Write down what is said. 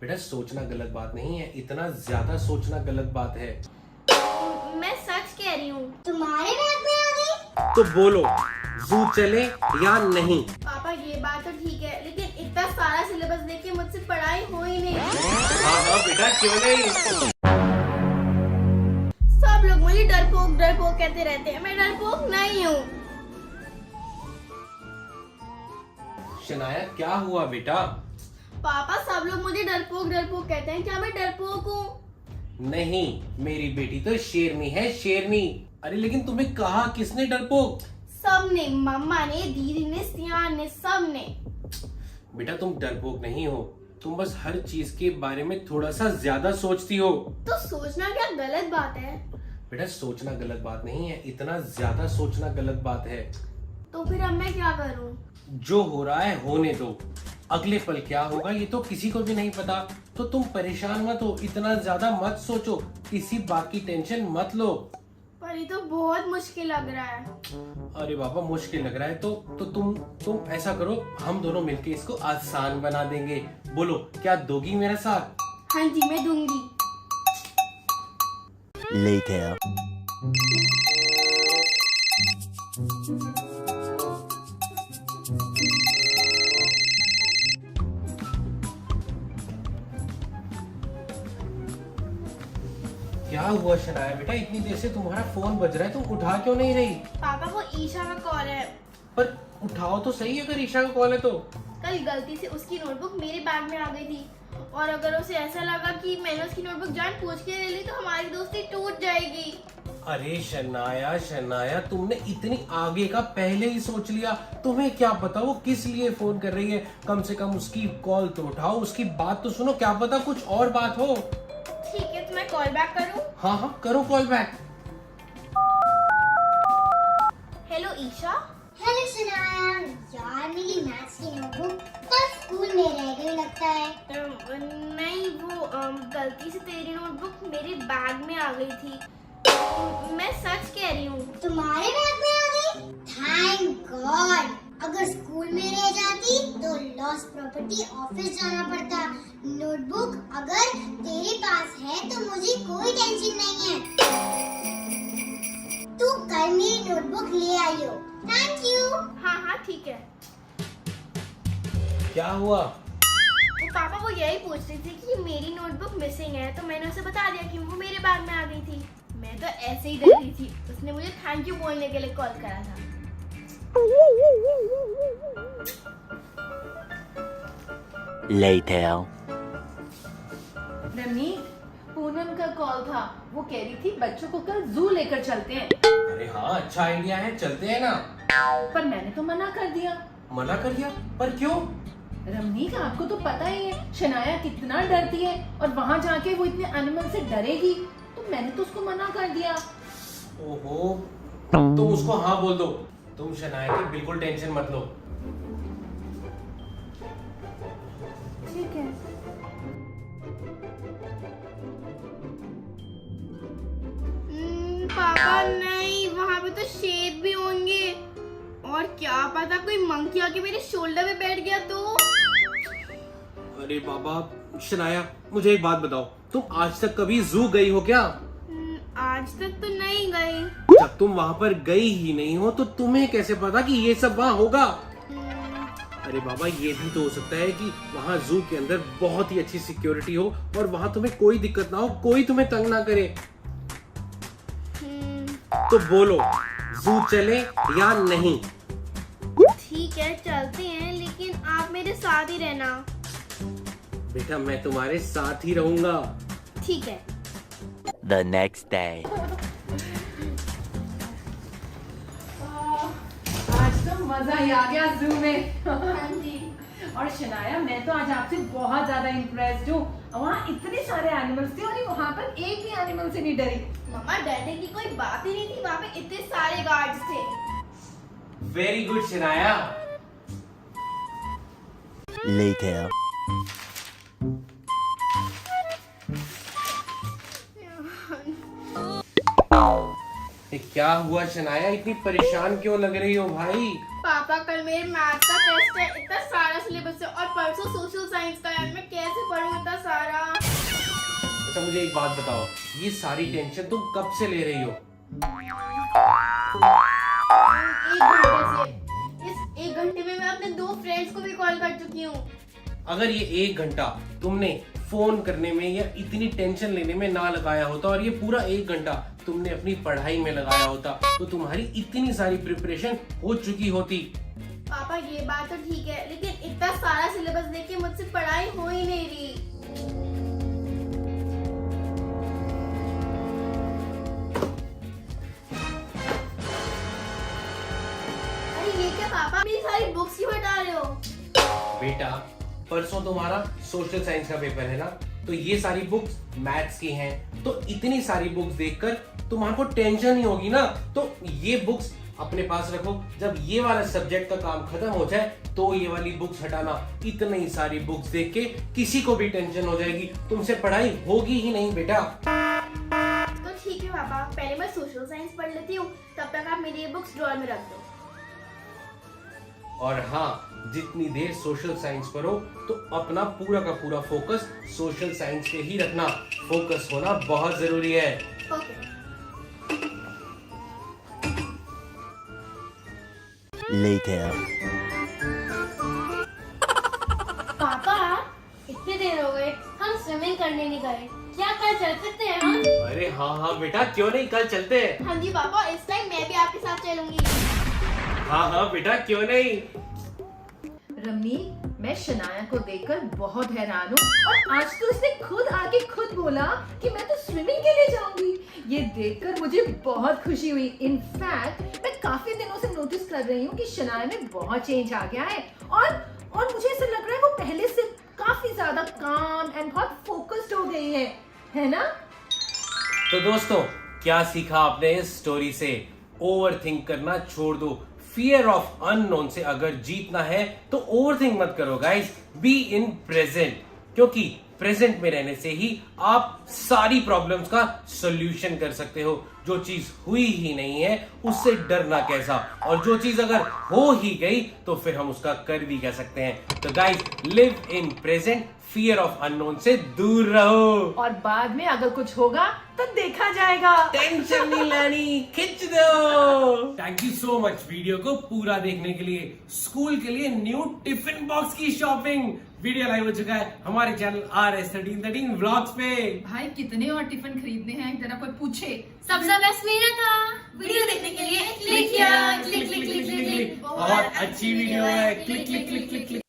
बेटा सोचना गलत बात नहीं है, इतना ज्यादा सोचना गलत बात है। मैं सच कह रही हूँ। तुम्हारे बैग में आ गई? तो बोलो जू चले या नहीं। पापा ये बात तो ठीक है, लेकिन इतना सारा सिलेबस देख के मुझसे पढ़ाई हो ही नहीं। हाँ बेटा क्यों नहीं। सब लोग मुझे डरपोक डरपोक कहते रहते हैं, मैं डरपोक नहीं हूँ। शनाया क्या हुआ बेटा? पापा सब लोग मुझे डरपोक डरपोक कहते हैं, क्या मैं डरपोक हूँ? नहीं, मेरी बेटी तो शेरनी है, शेरनी। अरे लेकिन तुम्हें कहा किसने डरपोक? सबने, मम्मा ने, दीदी ने, सियान ने, सबने। बेटा तुम डरपोक नहीं हो, तुम बस हर चीज के बारे में थोड़ा सा ज्यादा सोचती हो। तो सोचना क्या गलत बात है? बेटा सोचना गलत बात नहीं है, इतना ज्यादा सोचना गलत बात है। तो फिर अब मैं क्या करूँ? जो हो रहा है होने दो, अगले पल क्या होगा ये तो किसी को भी नहीं पता। तो तुम परेशान मत हो, इतना ज्यादा मत सोचो, किसी बात की टेंशन मत लो। पर ये तो बहुत मुश्किल लग रहा है। अरे बाबा मुश्किल लग रहा है तो तुम ऐसा करो, हम दोनों मिलके इसको आसान बना देंगे। बोलो क्या दोगी मेरा साथ? हाँ जी मैं दूंगी। Later. क्या हुआ शनाया बेटा, इतनी देर से तुम्हारा फोन बज रहा है, तुम उठा क्यों नहीं रही? पापा वो ईशा का कॉल है। पर उठाओ तो सही, अगर ईशा का कॉल है तो। कल गलती से उसकी नोटबुक मेरे बैग में आ गई थी, और अगर उसे ऐसा लगा कि मैंने उसकी नोटबुक जानबूझ के ले ली तो हमारी दोस्ती टूट जाएगी। अरे शनाया शनाया, तुमने इतनी आगे का पहले ही सोच लिया। तुम्हें क्या पता वो किस लिए फोन कर रही है, कम से कम उसकी कॉल तो उठाओ, उसकी बात तो सुनो, क्या पता कुछ और बात हो। ठीक है तो मैं कॉल बैक करूं? हाँ हाँ करो call back. Hello Isha. Hello Shanaya, यार मेरी मैथ्स की नोटबुक कल स्कूल में रह गई लगता है। नहीं वो गलती से तेरी नोटबुक मेरे बैग में आ गई थी। मैं सच कह रही हूँ। तुम्हारे बैग में आ गई? थैंक गॉड, अगर स्कूल में रह जाती तो लॉस्ट प्रॉपर्टी ऑफिस जाना पड़ता। नोटबुक अगर तेरे पास है तो मुझे कोई टेंशन नहीं है। तू कल मेरी नोटबुक ले आई हो। Thank you. हाँ हाँ ठीक है। क्या हुआ? वो पापा वो यही पूछ रही थी कि मेरी नोटबुक मिसिंग है, तो मैंने उसे बता दिया कि वो मेरे बैग में आ गई थी। मैं तो ऐसे ही डर रही थी, उसने मुझे थैंक यू बोलने के लिए कॉल करा था। Later. रमनीत, पूनम का कॉल था, वो कह रही थी बच्चों को कल जू लेकर चलते हैं। अरे हाँ अच्छा आइडिया है, चलते हैं ना। पर मैंने तो मना कर दिया। मना कर दिया? पर क्यों? रमनीत आपको तो पता ही है शनाया कितना डरती है, और वहाँ जाके वो इतने एनिमल से डरेगी, तो मैंने तो उसको मना कर दिया। ओहो, तुम उसको हाँ बोल दो। तुम शनाया की बिल्कुल टेंशन मत लो। ठीक है। पापा नहीं, वहाँ पे तो शेर भी होंगे, और क्या पता कोई मंकी आके मेरे शोल्डर पे बैठ गया तो। अरे बाबा शनाया, मुझे एक बात बताओ, तुम आज तक कभी जू गई हो क्या? आज तक तो नहीं गई। जब तुम वहाँ पर गई ही नहीं हो तो तुम्हें कैसे पता कि ये सब वहाँ होगा? अरे बाबा ये भी तो हो सकता है कि वहाँ जू के अंदर बहुत ही अच्छी सिक्योरिटी हो और वहाँ तुम्हें कोई दिक्कत ना हो, कोई तुम्हें तंग ना करे। तो बोलो जू चले या नहीं। ठीक है चलते हैं, लेकिन आप मेरे साथ ही रहना। बेटा मैं तुम्हारे साथ ही रहूंगा। ठीक है। The next day. आज तो मजा ही आ गया जू में। हाँ जी। और शनाया मैं तो आज आपसे बहुत ज्यादा इम्प्रेस्ड हूँ। वहाँ इतने सारे एनिमल्स थे और वहाँ पर एक भी एनिमल से नहीं डरी। मम्मा डरने की कोई बात ही नहीं थी, वहाँ पे इतने सारे गार्ड्स थे। Very good Shanaya. Later. क्या हुआ शनाया, इतनी परेशान क्यों लग रही हो भाई? पापा कल मेरे मैथ का टेस्ट है, इतना सारा सिलेबस है, और परसों सोशल साइंस का है। मैं कैसे पढूं इतना सारा अच्छा मुझे एक बात बताओ, ये सारी टेंशन तुम कब से ले रही हो? 1 घंटे से। इस 1 घंटे में मैं अपने 2 फ्रेंड्स को भी कॉल कर चुकी हूँ। अगर ये 1 घंटा तुमने फोन करने में या इतनी टेंशन लेने में ना लगाया होता और ये पूरा 1 घंटा तुमने अपनी पढ़ाई में लगाया होता तो तुम्हारी इतनी सारी प्रिपरेशन हो चुकी होती। पापा ये बात तो ठीक है, लेकिन इतना सारा सिलेबस देके मुझसे पढ़ाई हो ही नहीं रही। अरे ये क्या पापा, मेरी सारी बुक्स क्यों हटा रहे हो? बेटा परसों तुम्हारा सोशल साइंस का पेपर है ना, तो ये सारी बुक्स मैथ्स की हैं, तो इतनी सारी बुक्स देखकर तुम्हारे को टेंशन ही होगी ना, तो ये बुक्स अपने पास रखो। जब ये वाला सब्जेक्ट का काम खत्म हो जाए तो ये वाली बुक्स हटाना। इतनी सारी बुक्स देख के किसी को भी टेंशन हो जाएगी, तुमसे पढ़ाई होगी ही नहीं बेटा। तो ठीक है पापा, पहले मैं सोशल साइंस पढ़ लेती हूँ, तब तक आप मेरी ये बुक्स ड्रॉअर में रख दो। और हाँ, जितनी देर सोशल साइंस पढ़ो तो अपना पूरा का पूरा फोकस सोशल साइंस पे ही रखना। फोकस होना बहुत जरूरी है। ओके। Later. पापा इतने देर हो गए, हम स्विमिंग करने नहीं गए, क्या कल चल सकते हैं हम? अरे हाँ बेटा, क्यों नहीं, कल चलते हैं। हाँ जी पापा, इस टाइम मैं भी आपके साथ चलूंगी। हाँ बेटा, क्यों नहीं। रम्मी, मैं शनाया को देखकर बहुत हैरान हूँ और आज तो उसने खुद आके खुद बोला कि मैं तो स्विमिंग के लिए जाऊंगी। ये देखकर मुझे बहुत खुशी हुई। इनफैक्ट मैं काफी दिनों से नोटिस कर रही हूँ कि शनाया में बहुत चेंज आ गया है और मुझे ऐसा लग रहा है वो पहले से काफी ज्यादा काम एंड बहुत फोकस्ड हो गई है ना? तो दोस्तों, क्या सीखा आपने इस स्टोरी से? ओवर थिंक करना छोड़ दो। फियर ऑफ अननोन से अगर जीतना है तो ओवर थिंक मत करो गाइस, बी इन प्रेजेंट, क्योंकि प्रेजेंट में रहने से ही आप सारी प्रॉब्लम्स का सॉल्यूशन कर सकते हो। जो चीज हुई ही नहीं है उससे डरना कैसा, और जो चीज अगर हो ही गई तो फिर हम उसका कर भी कह सकते हैं। तो guys, live in present, fear of unknown से दूर रहो, और बाद में अगर कुछ होगा तो देखा जाएगा। टेंशन नहीं लेनी, खिंच दो। Thank you so much video को पूरा देखने के लिए। स्कूल के लिए न्यू टिफिन बॉक्स की शॉपिंग वीडियो लाइव हो चुका है हमारे चैनल RS1313 व्लॉग्स पे। भाई कितने और टिफिन खरीदने हैं, जरा कोई पूछे। सबसे बेस्ट मेरा था। वीडियो देखने के लिए क्लिक किया, click click click click click. बहुत अच्छी वीडियो है, click click click click click.